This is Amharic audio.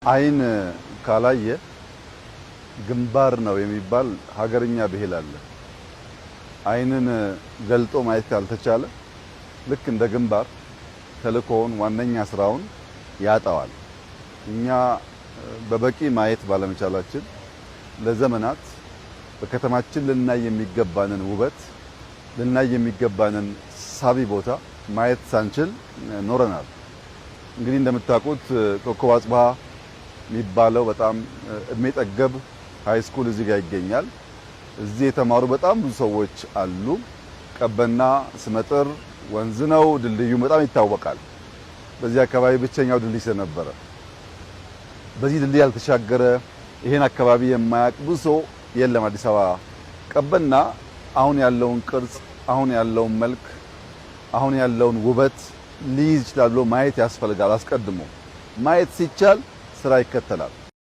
አይን ካላየ ግንባር ነው የሚባል ሀገርኛ ብሂል አለ። አይንን ገልጦ ማየት ካልተቻለ ልክ እንደ ግንባር ተልእኮውን ዋነኛ ስራውን ያጣዋል። እኛ በበቂ ማየት ባለመቻላችን ለዘመናት በከተማችን ልናይ የሚገባንን ውበት ልናይ የሚገባንን ሳቢ ቦታ ማየት ሳንችል ኖረናል። እንግዲህ እንደምታውቁት ኮከብ አጽብሃ የሚባለው በጣም እድሜ ጠገብ ሃይ ስኩል እዚህ ጋር ይገኛል። እዚህ የተማሩ በጣም ብዙ ሰዎች አሉ። ቀበና ስመጥር ወንዝ ነው፣ ድልድዩ በጣም ይታወቃል። በዚህ አካባቢ ብቸኛው ድልድይ ስለነበረ በዚህ ድልድይ ያልተሻገረ ይሄን አካባቢ የማያውቅ ብዙ ሰው የለም። አዲስ አበባ ቀበና አሁን ያለውን ቅርጽ፣ አሁን ያለውን መልክ፣ አሁን ያለውን ውበት ሊይዝ ይችላል ብሎ ማየት ያስፈልጋል። አስቀድሞ ማየት ሲቻል ስራ ይከተላል።